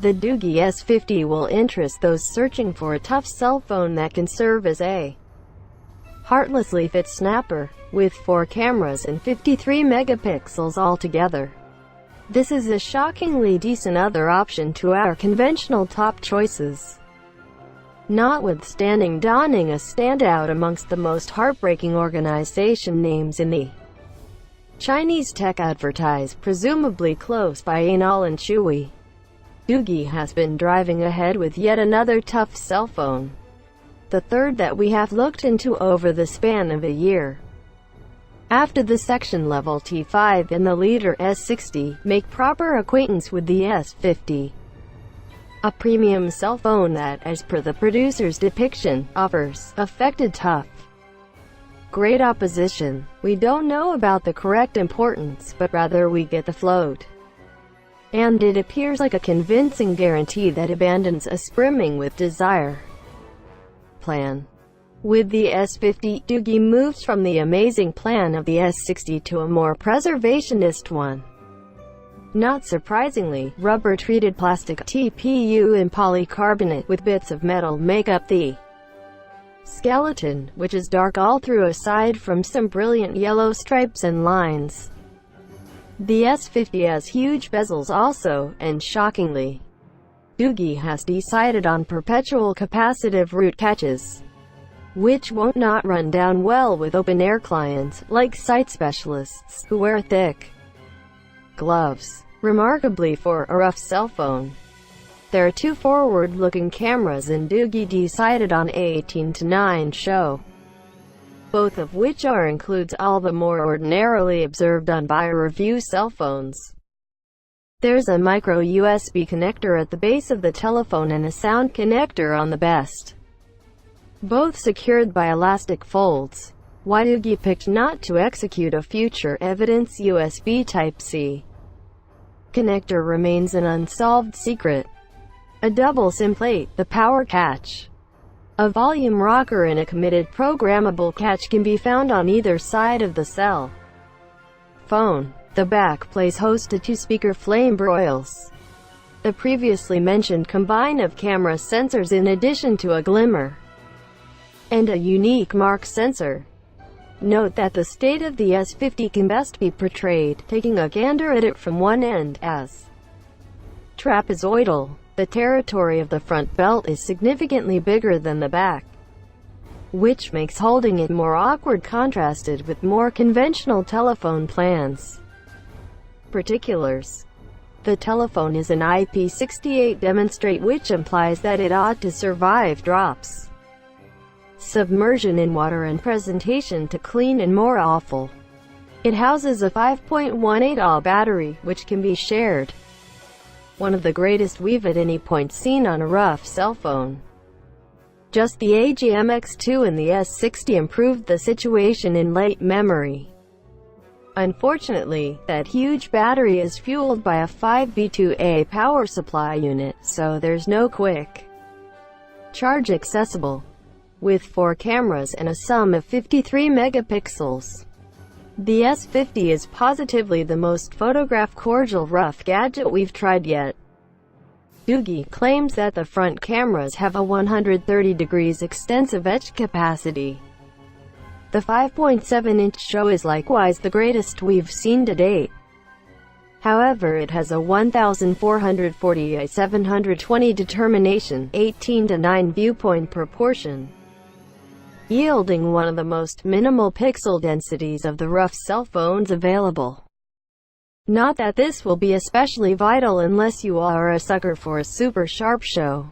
The Doogee S50 will interest those searching for a tough cell phone that can serve as a heartlessly fit snapper, with 4 cameras and 53 megapixels altogether. This is a shockingly decent other option to our conventional top choices, notwithstanding donning a standout amongst the most heartbreaking organization names in the Chinese tech advertise, presumably close by Anal and Chewy. Doogee has been driving ahead with yet another tough cell phone, the third that we have looked into over the span of a year. After the section-level T5 and the leader S60, make proper acquaintance with the S50, a premium cell phone that, as per the producer's depiction, offers affected tough, great opposition. We don't know about the correct importance, but rather we get the float. And it appears like a convincing guarantee that abandons a brimming with desire plan. With the S50, Doogee moves from the amazing plan of the S60 to a more preservationist one. Not surprisingly, rubber-treated plastic TPU and polycarbonate with bits of metal make up the skeleton, which is dark all through aside from some brilliant yellow stripes and lines. The S50 has huge bezels also, and shockingly, Doogee has decided on perpetual capacitive root catches, which won't not run down well with open-air clients, like site specialists, who wear thick gloves. Remarkably for a rough cell phone, there are 2 forward-looking cameras, and Doogee decided on 18:9 show, both of which includes all the more ordinarily observed on buy-review cell phones. There's a micro USB connector at the base of the telephone and a sound connector on the best, both secured by elastic folds. Why Doogee picked not to execute a future evidence USB Type-C connector remains an unsolved secret. A double SIM plate, the power catch, a volume rocker and a committed programmable catch can be found on either side of the cell phone. The back plays host to 2-speaker flame broils. The previously mentioned combine of camera sensors in addition to a glimmer and a unique mark sensor. Note that the state of the S50 can best be portrayed, taking a gander at it from one end, as trapezoidal. The territory of the front belt is significantly bigger than the back, which makes holding it more awkward contrasted with more conventional telephone plans. Particulars: the telephone is an IP68 demonstrate, which implies that it ought to survive drops, submersion in water, and presentation to clean and more awful. It houses a 5.18 Ah battery, which can be shared, one of the greatest we've at any point seen on a rough cell phone. Just the AGMX2 and the S60 improved the situation in late memory. Unfortunately, that huge battery is fueled by a 5V2A power supply unit, so there's no quick charge accessible. With 4 cameras and a sum of 53 megapixels, the S50 is positively the most photograph-cordial rough gadget we've tried yet. Doogee claims that the front cameras have a 130 degrees extensive etch capacity. The 5.7-inch show is likewise the greatest we've seen to date. However, it has a 1440x720 determination, 18:9 viewpoint proportion, yielding one of the most minimal pixel densities of the rough cell phones available. Not that this will be especially vital unless you are a sucker for a super sharp show.